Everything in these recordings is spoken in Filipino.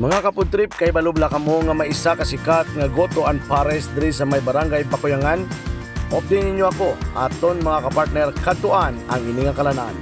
Mga KAFOODTRIP, kay balubla kamo nga maisa ka sikat nga GOTO and PARES diri sa may barangay Bakuyangan. Update ninyo ako aton mga kapartner kadtuan ang ini nga kalanan.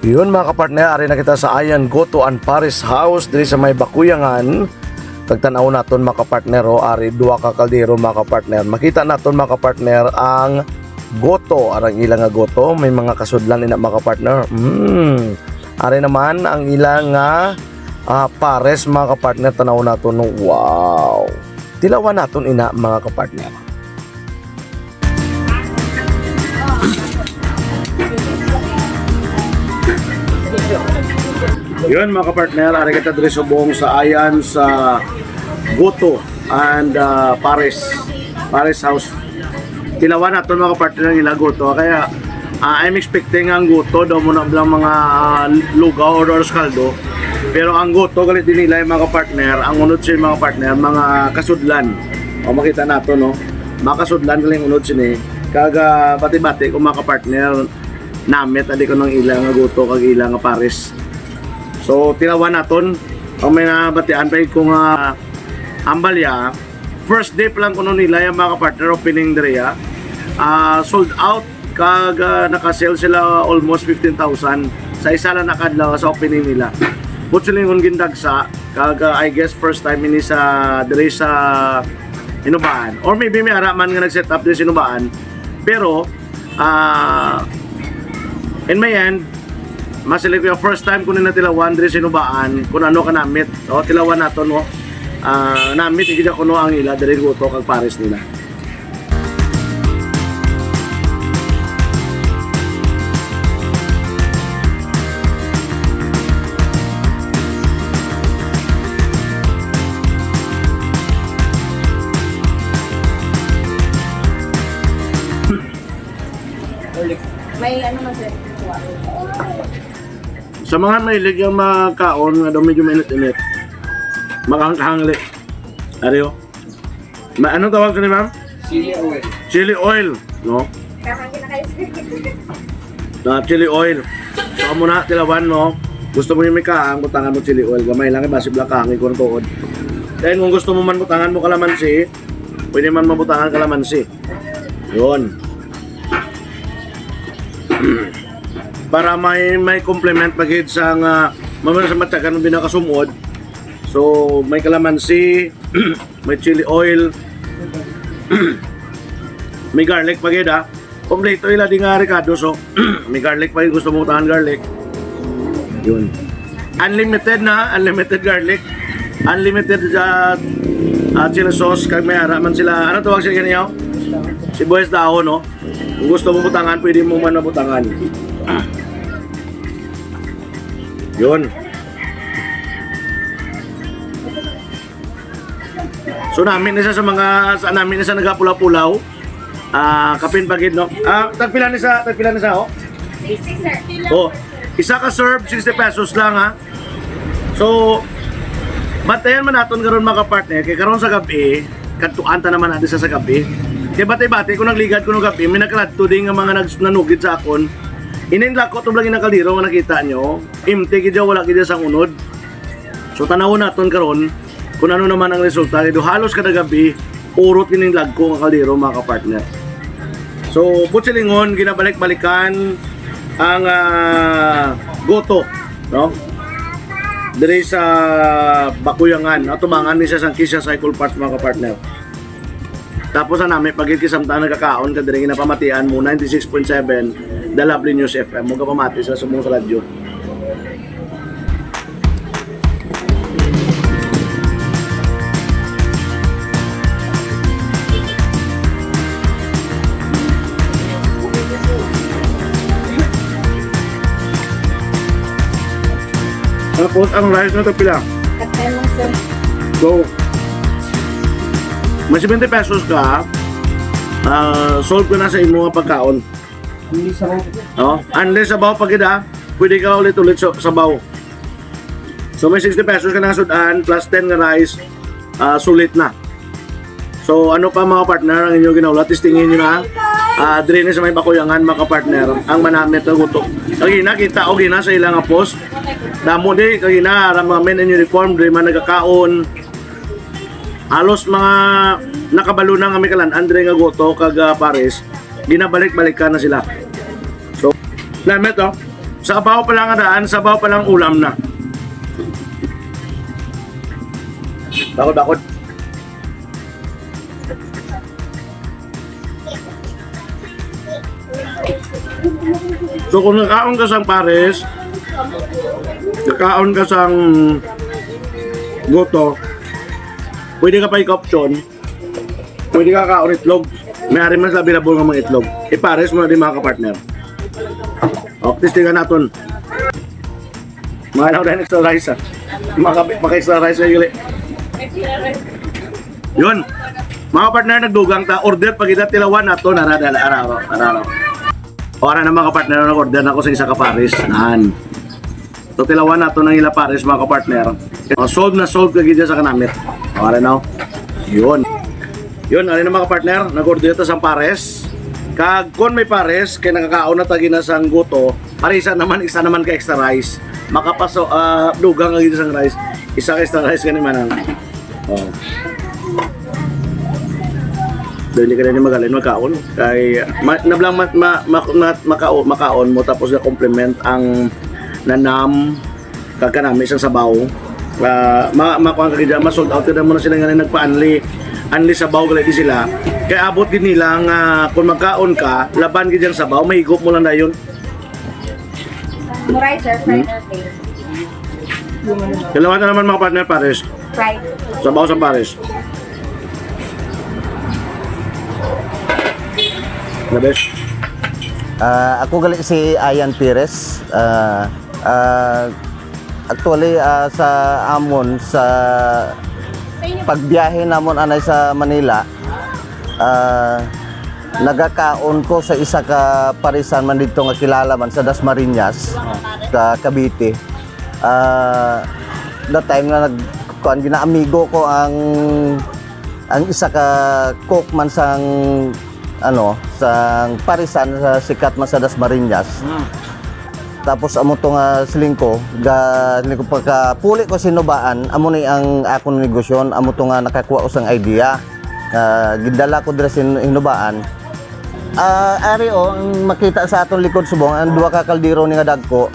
Yun mga kapartner, ari na kita sa ayan GOTO and PARES house diri sa may Bakuyangan. Tagtanaw naton mga kapartner, ari duwa ka kaldero mga kapartner. Makita naton mga kapartner ang GOTO, arang ilang nga GOTO, may mga kasudlan ina mga kapartner. Ari naman ang ilang nga PARES mga kapartner, tanaw naton. Wow. Tilawan naton ina mga kapartner. Yun mga kapartner, ari kita diri subong sa ayan sa GOTO and PARES house. Tilawan naton mga kapartner ng ila GOTO, kaya I'm expecting ang GOTO daw muna lang mga lugaw or kaldo. Pero ang GOTO galit din nila yung mga kapartner, ang unod siya mga partner, mga kasudlan. O makita nato no, mga kasudlan galing unod siya kaga bati-bati kung mga kapartner namit adi ko ng ilang nga GOTO kag ilang nga PARES. So tilawan naton ang may nabatian pa kung ambalya. First day pa lang kuno nila yung mga partner opening diriya. Sold out kag naka-sell sila almost 15,000 sa isa lang nakadlaw sa opening nila. But sila yung gindagsa kag I guess first time ini sa diri sa Inubaan, or maybe may araman nga nag-set up din sa Inubaan. Pero in my end, masilig ko yung first time ko na tilawan diri sa Inubaan kung ano ka namit. O tilawan nato no. Namit igid ko no ang ila diri GOTO kag PARES nila. May ano man sir? Sa mga mahilig yung makaon nga daw medyo mainit-init, makahangli. Ariyo. Anong tawag ko ni ma'am? Chili oil. Chili oil, no? Kakangin na kayo sir. Chili oil. So muna tilawan no. Gusto mo yung may kaang, butangan mo chili oil. Gamay lang basi black kaangin ko ng tuod. Then kung gusto mo man butangan mo kalamansi, pwede man mabutangan kalamansi. Yun. Para may complement pagid sa mamaya sa matyagan ng binakasumod. So may kalamansi, may chili oil, may garlic pagid ha. Kompleto ila di nga Ricardo, so may garlic pagid, gusto mo tahan garlic. Yun. Unlimited na, unlimited garlic, unlimited chili sauce, kag may araman sila. Ano tawag sila kaniyo? Sibuyas dahon no. Kung gusto mo butangan, pwede mo man mabutangan. Yun. So namin isa sa mga namin isa nagapula-pulaw. Kapin pagid no. Tagpila ni sa oh. 60 sir. Oh, isa ka serve 60 pesos lang ha. So batayan man naton karon mga partner kay karon sa gabi, kadtuan ta naman natin sa gabi. Kay bate-bate kung nagligad ko ng gabi, may nakaladto din nga mga nanugid sa akon. Ininla ko itong lagi ng kaldero nga nakita nyo. Empty gidya, wala gidya sa unod. So tanawon naton karon kung ano naman ang resulta. Ito halos kada gabi, urot ininlag ko ang kaldero mga kapartner. So butsilingon, ginabalik-balikan ang GOTO, no? Diri sa Bakuyangan, atubangan ni sa Sangkisya Cycle Parts mga kapartner. Tapos namin pagit kisamtang nagkakaon ka diri ginapamatian mo 96.7 The Lovely News FM mo kapamati sa sumong sa radyo. Tapos ang rice na ito pila? Katay lang sir. Go. May 70 pesos ka, solve ko na sa imo nga pagkaon. Hindi sa No? Unless sabaw pag ida, pwede ka ulit-ulit sabaw. So may 60 pesos ka na sudan plus 10 nga rice, sulit na. So ano pa mga partner ang inyong ginawa? Testingin nyo na. Drin sa may bakuyangan mga partner ang manamit na guto. Kagina kita o gina sa ilang post. Damo di kagina mga men in uniform diri man nagkakaon. Halos mga nakabalo na kami kalan Andre nga guto kag pares. Ginabalik-balik ka na sila. So lamet to. Sabaw pa lang daan, sabaw pa lang ulam na. Bakod. So kung nakaon ka sang pares, nakaon ka sang goto, pwede ka pa i-option, pwede ka kaon itlog. May ari man sa available ng mga itlog. Ipares mo na din mga kapartner. O, testingan natin. Mga lang dahil extra rice maka-extra rice na yuli. Yun. Mga partner nagdugang ta, order pag ita tilawan na to, araw. Ora na mga partner nag-order na ako sa isa ka pares. Naan. So tilawan na to ng ila pares mga partner. Solve kagid sa kanamit. Ora na. Yun, ano na mga partner, nag-order ito sa pares. Kag kon may pares, kay nakakaon na tagi na sang goto, parisa naman, isa naman ka extra rice. Makapaso, dugang kagid sang rice. Isa ka extra rice kanina man. Oh. Hindi ka rin magaling magkaon. Kay nablang makaon mo tapos na complement ang nanam kagkanami isang sabaw. Makuha ka dyan, masold out na muna sila nga nagpa-anli sabaw galay sila. Kaya abot din nila nga kung magkaon ka, laban ka dyan sabaw, mahigop mo lang na yun. Muray, sir. Fried or plain? Kailangan na naman mga partner pares. Fried. Sabaw sa pares. Na best. Ako gali si Ayan Pires. Actually sa amon sa pagbiyahe namon anay sa Manila, nagakaon ko sa isa ka parisan man dito nga kilala man sa Dasmariñas, sa Cavite. That time na nagkuan gina-amigo ko ang isa ka cook man sang sang parisan sa sikat man sa Dasmariñas. Tapos amo to nga silingko pagka puli ko sinubaan amo ni ang akong negosyon, amo to nga nakakuha ko sang idea. Gidala ko dira sin hinubaan. Ari ang makita sa atong likod subong ang duha ka kaldero ni nga dagko.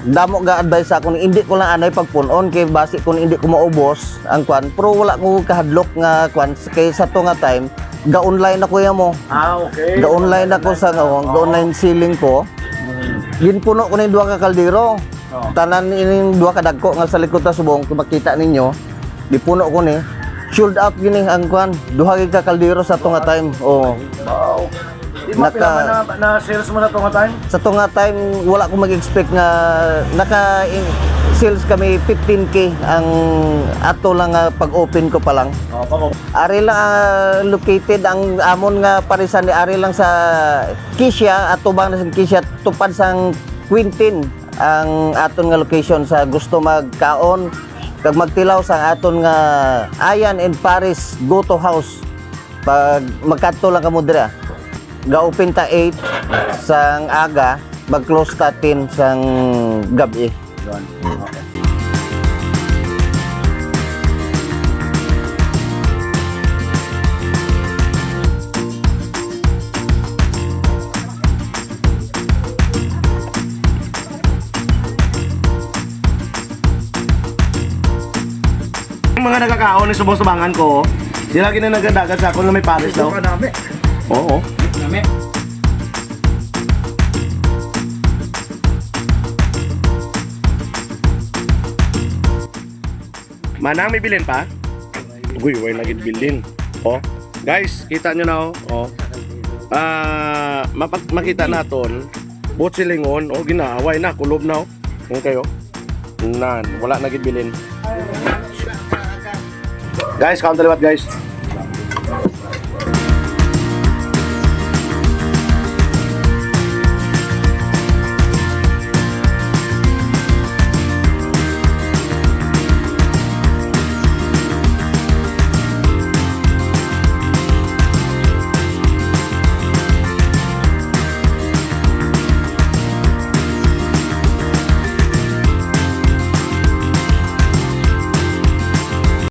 Damo ga advice ako ni hindi ko lang anay pagpunon kay basi kun hindi ko maubos ang kwan, pero wala ko kahadlok nga kwan kay sa to nga time ga-online ako mo. Okay. Ga-online ako sa ga-online ceiling ko. Ginpuno ko ni duha ka kaldero. Tanan ining duha ka dagko nga sa likod ta subong kung makita ninyo. Dipuno ko ni. Sold out gini ang kwan. Duha ka kaldero sa to nga time. Oh. Wow. Di mo na sales mo sa to nga time? Sa to nga time wala ko mag-expect nga naka sales kami 15k ang ato lang pag-open ko pa lang. Ari lang located ang amon nga parisan ni ari lang sa Kisya ato bang sa Kisya tupad sang Quintin ang aton nga location sa gusto magkaon kag magtilaw sa aton nga Ayan and Pares GOTO house. Pag magkadto lang kamo dira. Ga-open ta 8 sang aga, mag-close ta 10 sang gabi. Okay. Yung mga nagkakaon ni subong-subangan ko, sila ginanagadagat sa ako na may pares daw. Oo. Manang may bilin pa? Uy, way naging bilin. Oh, guys, kita nyo na oh. Makita naton bot silingon o ginaaway na kulob na oh. Yung kayo. Nan, wala naging bilin. Guys, count liwat guys.